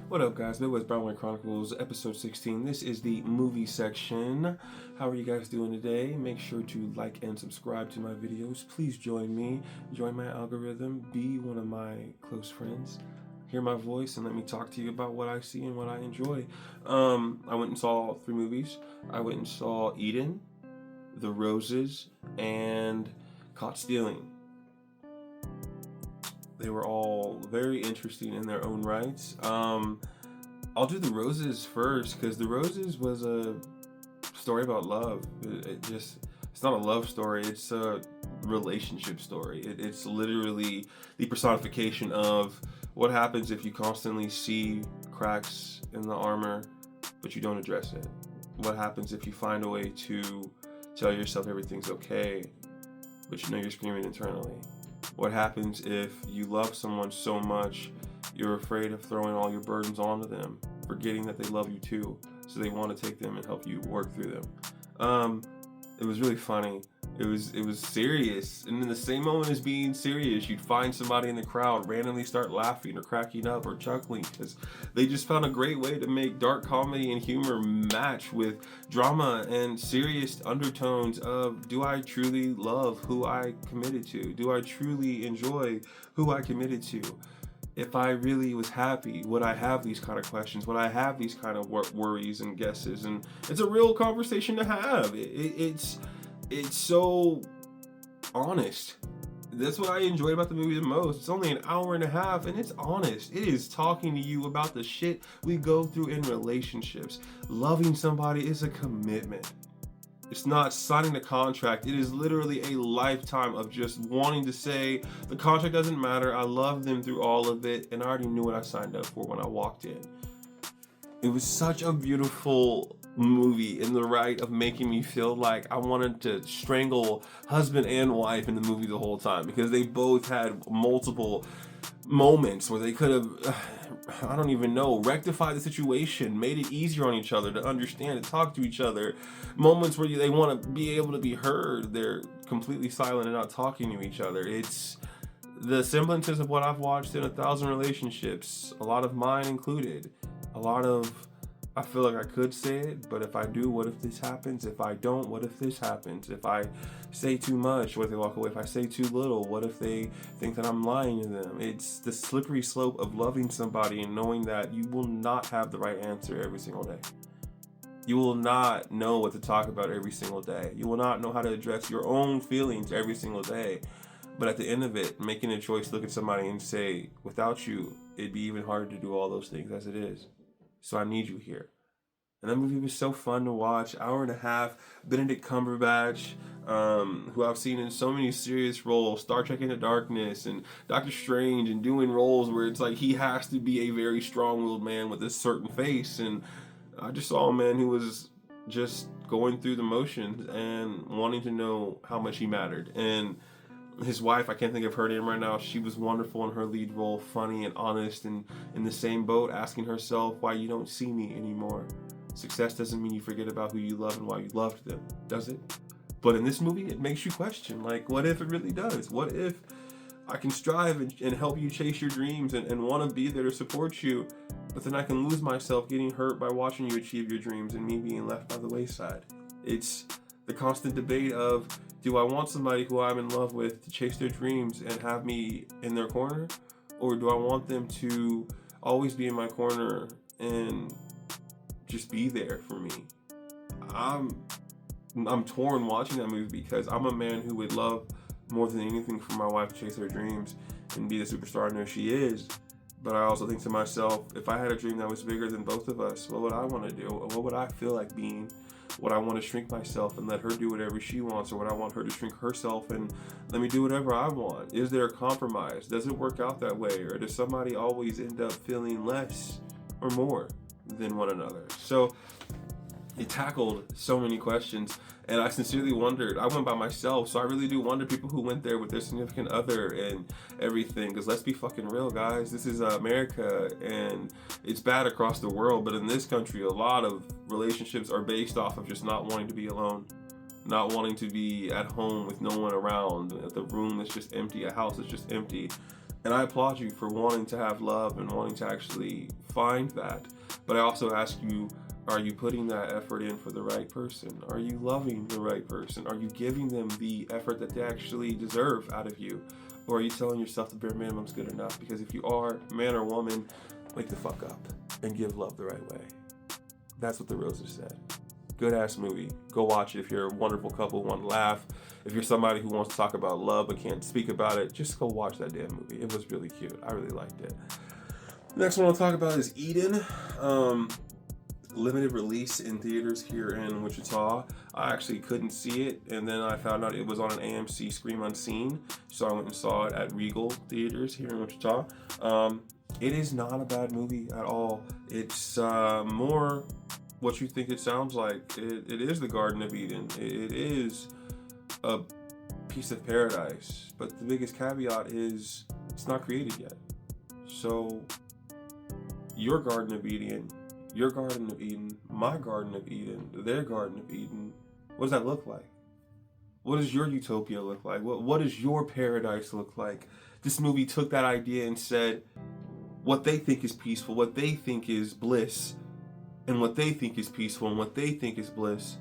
What up, guys? Midwest Brownway Chronicles, episode 16. This is the movie section. How are you guys doing today? Make sure to like and subscribe to my videos. Please join me, join my algorithm, be one of my close friends. Hear my voice and let me talk to you about what I see and what I enjoy. I went and saw 3 movies. I went and saw Eden, The Roses, and Caught Stealing. They were all very interesting in their own rights. I'll do The Roses first because The Roses was a story about love. It's not a love story, it's a relationship story. It's literally the personification of what happens if you constantly see cracks in the armor but you don't address it. What happens if you find a way to tell yourself everything's okay but you know you're screaming internally? What happens if you love someone so much you're afraid of throwing all your burdens onto them, forgetting that they love you too, so they want to take them and help you work through them? It was really funny. It was serious, and in the same moment as being serious, you'd find somebody in the crowd randomly start laughing or cracking up or chuckling because they just found a great way to make dark comedy and humor match with drama and serious undertones of, do I truly love who I committed to? Do I truly enjoy who I committed to? If I really was happy, would I have these kind of questions? Would I have these kind of worries and guesses? And it's a real conversation to have. It's so honest. That's what I enjoyed about the movie the most. It's only an hour and a half and it's honest. It is talking to you about the shit we go through in relationships. Loving somebody is a commitment. It's not signing a contract. It is literally a lifetime of just wanting to say, the contract doesn't matter. I love them through all of it, and I already knew what I signed up for when I walked in. It was such a beautiful movie in the right of making me feel like I wanted to strangle husband and wife in the movie the whole time, because they both had multiple moments where they could have, I don't even know, rectified the situation, made it easier on each other to understand and talk to each other. Moments where they want to be able to be heard, they're completely silent and not talking to each other. It's the semblances of what I've watched in 1,000 relationships, a lot of mine included. A lot of, I feel like I could say it, but if I do, what if this happens? If I don't, what if this happens? If I say too much, what if they walk away? If I say too little, what if they think that I'm lying to them? It's the slippery slope of loving somebody and knowing that you will not have the right answer every single day. You will not know what to talk about every single day. You will not know how to address your own feelings every single day. But at the end of it, making a choice to look at somebody and say, without you, it'd be even harder to do all those things as it is. So I need you here. And that movie was so fun to watch. Hour and a half. Benedict Cumberbatch, who I've seen in so many serious roles, Star Trek Into Darkness and Doctor Strange, and doing roles where it's like he has to be a very strong-willed man with a certain face. And I just saw a man who was just going through the motions and wanting to know how much he mattered. And his wife, I can't think of her name right now, she was wonderful in her lead role, funny and honest, and in the same boat, asking herself why you don't see me anymore. Success doesn't mean you forget about who you love and why you loved them, does it? But in this movie, it makes you question, like, what if it really does? What if I can strive and help you chase your dreams and want to be there to support you, but then I can lose myself getting hurt by watching you achieve your dreams and me being left by the wayside? It's the constant debate of, do I want somebody who I'm in love with to chase their dreams and have me in their corner? Or do I want them to always be in my corner and just be there for me? I'm torn watching that movie because I'm a man who would love more than anything for my wife to chase her dreams and be the superstar I know she is. But I also think to myself, if I had a dream that was bigger than both of us, what would I want to do? What would I feel like being? Would I want to shrink myself and let her do whatever she wants, or would I want her to shrink herself and let me do whatever I want? Is there a compromise? Does it work out that way, or does somebody always end up feeling less or more than one another? So it tackled so many questions, and I sincerely wondered. I went by myself, so I really do wonder people who went there with their significant other and everything, because let's be fucking real, guys. This is America, and it's bad across the world, but in this country, a lot of relationships are based off of just not wanting to be alone, not wanting to be at home with no one around, the room that's just empty, a house that's just empty. And I applaud you for wanting to have love and wanting to actually find that. But I also ask you, are you putting that effort in for the right person? Are you loving the right person? Are you giving them the effort that they actually deserve out of you? Or are you telling yourself the bare minimum's good enough? Because if you are, man or woman, wake the fuck up and give love the right way. That's what The Roses said. Good ass movie. Go watch it if you're a wonderful couple, want to laugh. If you're somebody who wants to talk about love but can't speak about it, just go watch that damn movie. It was really cute. I really liked it. Next one I'll talk about is Eden. Limited release in theaters here in Wichita. I actually couldn't see it, and then I found out it was on an AMC Scream Unseen, so I went and saw it at Regal Theaters here in Wichita. It is not a bad movie at all. It's more what you think it sounds like. It is the Garden of Eden. It is a piece of paradise, but the biggest caveat is it's not created yet. So your Garden of Eden, your Garden of Eden, my Garden of Eden, their Garden of Eden, what does that look like? What does your utopia look like? What does your paradise look like? This movie took that idea and said what they think is peaceful, what they think is bliss, and what they think is peaceful and what they think is bliss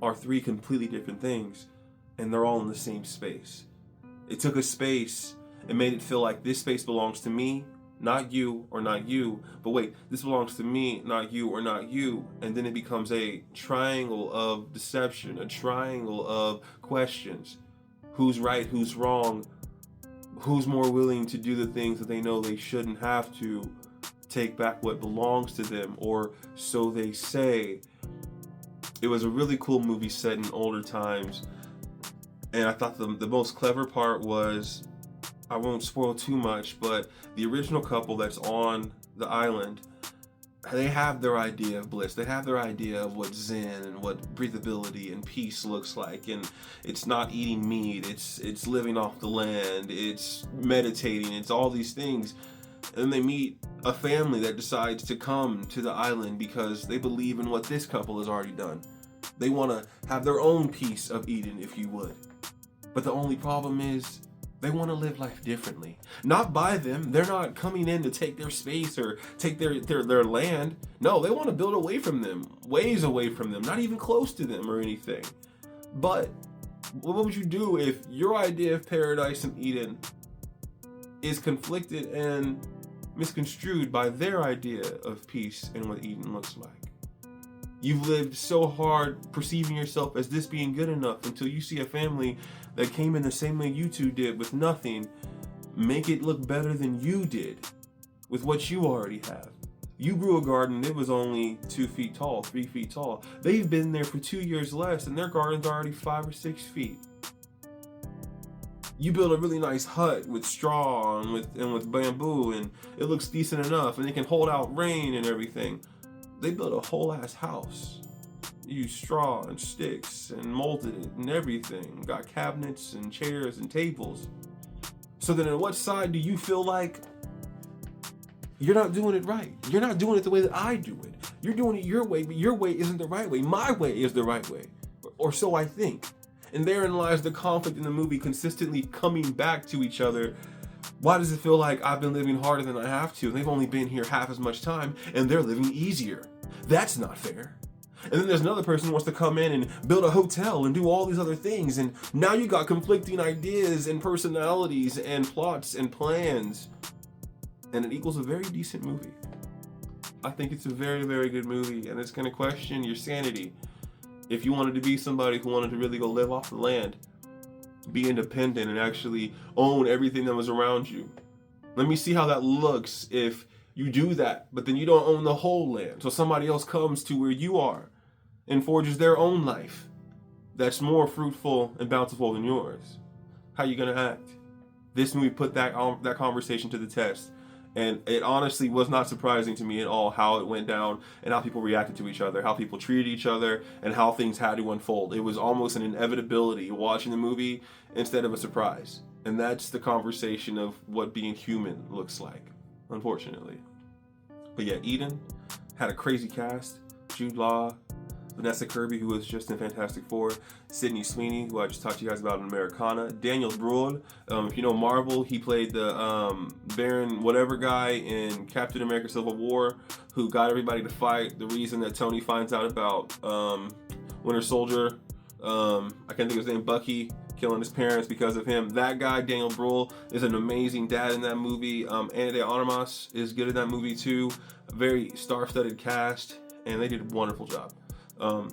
are three completely different things, and they're all in the same space. It took a space and made it feel like this space belongs to me, not you or not you, but wait, this belongs to me, not you or not you, and then it becomes a triangle of deception, a triangle of questions. Who's right, who's wrong, who's more willing to do the things that they know they shouldn't have to, take back what belongs to them, or so they say. It was a really cool movie set in older times, and I thought the most clever part was, I won't spoil too much, but the original couple that's on the island, they have their idea of bliss. They have their idea of what zen and what breathability and peace looks like. And it's not eating meat, it's living off the land, it's meditating, it's all these things. And they meet a family that decides to come to the island because they believe in what this couple has already done. They want to have their own piece of Eden, if you would. But the only problem is, they want to live life differently. Not by them. They're not coming in to take their space or take their land. No, they want to build away from them, ways away from them, not even close to them or anything. But what would you do if your idea of paradise and Eden is conflicted and misconstrued by their idea of peace and what Eden looks like? You've lived so hard perceiving yourself as this being good enough until you see a family that came in the same way you two did with nothing, make it look better than you did with what you already have. You grew a garden, it was only 2 feet tall, 3 feet tall. They've been there for 2 years less and their garden's already 5 or 6 feet. You build a really nice hut with straw and with bamboo, and it looks decent enough and it can hold out rain and everything. They built a whole ass house. Used straw and sticks and molded it and everything. Got cabinets and chairs and tables. So then on what side do you feel like you're not doing it right? You're not doing it the way that I do it. You're doing it your way, but your way isn't the right way. My way is the right way. Or so I think. And therein lies the conflict in the movie, consistently coming back to each other. Why does it feel like I've been living harder than I have to? And they've only been here half as much time and they're living easier. That's not fair. And then there's another person who wants to come in and build a hotel and do all these other things. And now you got conflicting ideas and personalities and plots and plans. And it equals a very decent movie. I think it's a very, very good movie. And it's going to question your sanity. If you wanted to be somebody who wanted to really go live off the land, be independent and actually own everything that was around you. Let me see how that looks if you do that, but then you don't own the whole land. So somebody else comes to where you are and forges their own life that's more fruitful and bountiful than yours. How you gonna act? This movie put that conversation to the test. And it honestly was not surprising to me at all how it went down and how people reacted to each other, how people treated each other, and how things had to unfold. It was almost an inevitability watching the movie instead of a surprise. And that's the conversation of what being human looks like, unfortunately. But yeah, Eden had a crazy cast. Jude Law, Vanessa Kirby, who was just in Fantastic Four, Sydney Sweeney, who I just talked to you guys about in Americana, Daniel Bruhl, if you know Marvel, he played the Baron whatever guy in Captain America Civil War, who got everybody to fight, the reason that Tony finds out about Winter Soldier, I can't think of his name, Bucky, killing his parents because of him. That guy, Daniel Bruhl, is an amazing dad in that movie. Ana de Armas is good in that movie too. Very star-studded cast, and they did a wonderful job.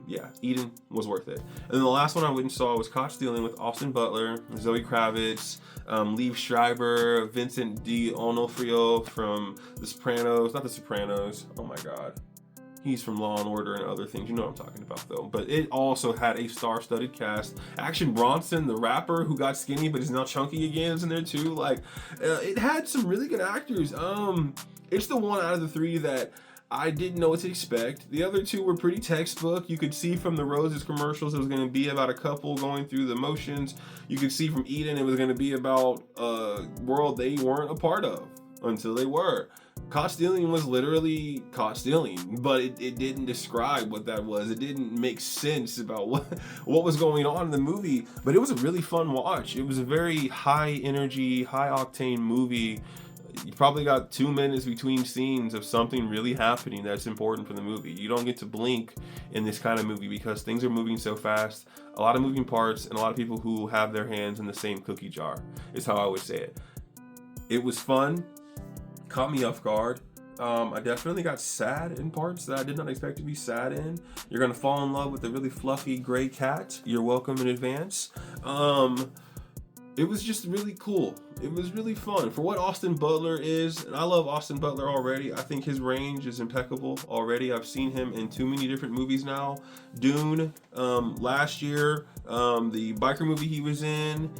Yeah, Eden was worth it. And then the last one I went and saw was Caught Stealing with Austin Butler, Zoe Kravitz, Liev Schreiber, Vincent D'Onofrio from The Sopranos. Not The Sopranos. Oh my God. He's from Law and Order and other things. You know what I'm talking about, though. But it also had a star-studded cast. Action Bronson, the rapper who got skinny but is now chunky again, is in there too. Like, it had some really good actors. It's the one out of the three that I didn't know what to expect. The other two were pretty textbook. You could see from the Roses commercials it was going to be about a couple going through the motions. You could see from Eden it was going to be about a world they weren't a part of until they were. Caught Stealing was literally caught stealing, but it didn't describe what that was. It didn't make sense about what was going on in the movie, but it was a really fun watch. It was a very high energy, high octane movie. You probably got 2 minutes between scenes of something really happening that's important for the movie. You don't get to blink in this kind of movie because things are moving so fast. A lot of moving parts and a lot of people who have their hands in the same cookie jar is how I would say it. It was fun. Caught me off guard. I definitely got sad in parts that I did not expect to be sad in. You're gonna fall in love with a really fluffy gray cat. You're welcome in advance. It was just really cool. It was really fun. For what Austin Butler is, and I love Austin Butler already, I think his range is impeccable already. I've seen him in too many different movies now. Dune, last year, the biker movie he was in,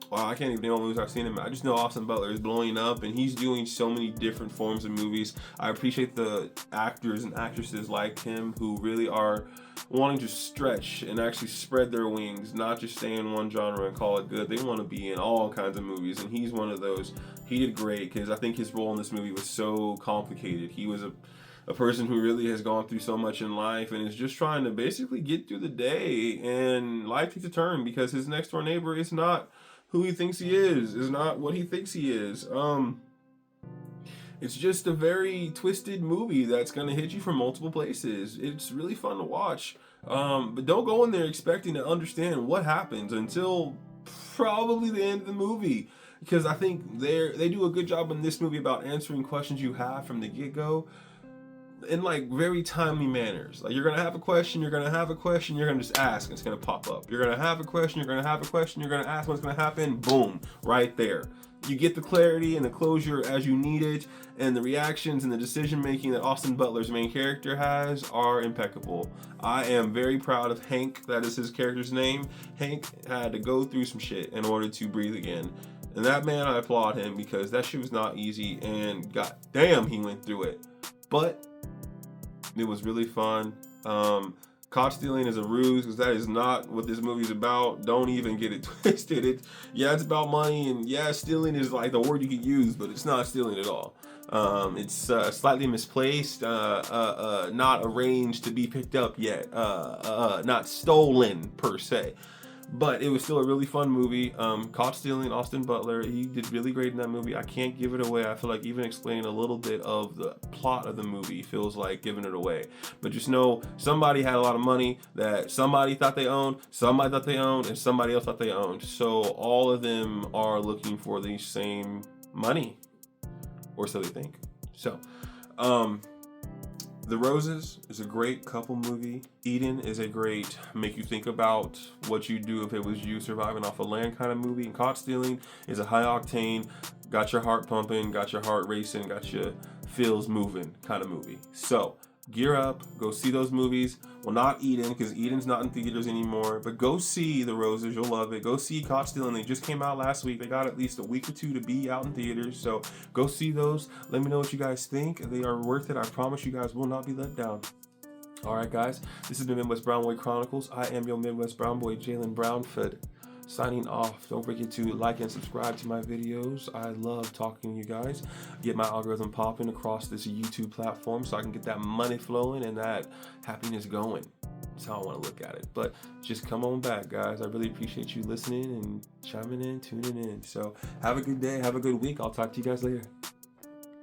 wow, I can't even name all the movies I've seen him in. I just know Austin Butler is blowing up and he's doing so many different forms of movies. I appreciate the actors and actresses like him who really are wanting to stretch and actually spread their wings, not just stay in one genre and call it good. They want to be in all kinds of movies, and he's one of those. He did great because I think his role in this movie was so complicated. He was a person who really has gone through so much in life and is just trying to basically get through the day, and life takes a turn because his next door neighbor is not who he thinks he is not what he thinks he is. It's just a very twisted movie that's gonna hit you from multiple places. It's really fun to watch. But don't go in there expecting to understand what happens until probably the end of the movie. Because I think they do a good job in this movie about answering questions you have from the get-go in like very timely manners. Like, you're gonna have a question, you're gonna just ask, and it's gonna pop up. You're gonna have a question, you're gonna ask what's gonna happen, boom, right there. You get the clarity and the closure as you need it, and the reactions and the decision making that Austin Butler's main character has are impeccable. I am very proud of Hank, that is his character's name. Hank had to go through some shit in order to breathe again. And that man, I applaud him because that shit was not easy, and god damn, he went through it. But it was really fun. Caught Stealing is a ruse because that is not what this movie's about. Don't even get it twisted. It's about money, and yeah, stealing is like the word you could use, but it's not stealing at all. It's slightly misplaced, not arranged to be picked up yet, not stolen per se. But it was still a really fun movie. Caught Stealing, Austin Butler, he did really great in that movie. I can't give it away. I feel like even explaining a little bit of the plot of the movie feels like giving it away. But just know somebody had a lot of money that somebody thought they owned, and somebody else thought they owned. So all of them are looking for the same money, or so they think. So, The Roses is a great couple movie. Eden is a great make you think about what you'd do if it was you surviving off a land kind of movie. And Caught Stealing is a high octane, got your heart pumping, got your heart racing, got your feels moving kind of movie. So gear up, go see those movies. Well, not Eden, because Eden's not in theaters anymore, but go see The Roses. You'll love it. Go see Caught Stealing. They just came out last week. They got at least a week or two to be out in theaters, so go see those. Let me know what you guys think. They are worth it. I promise you guys will not be let down. All right, guys, this has been Midwest Brown Boy Chronicles. I am your Midwest Brown Boy, Jalen Brownford. signing off. Don't forget to like and subscribe to my videos. I love talking to you guys. Get my algorithm popping across this YouTube platform so I can get that money flowing and that happiness going. That's how I want to look at it. But just come on back, guys. I really appreciate you listening and chiming in, tuning in. So have a good day. Have a good week. I'll talk to you guys later.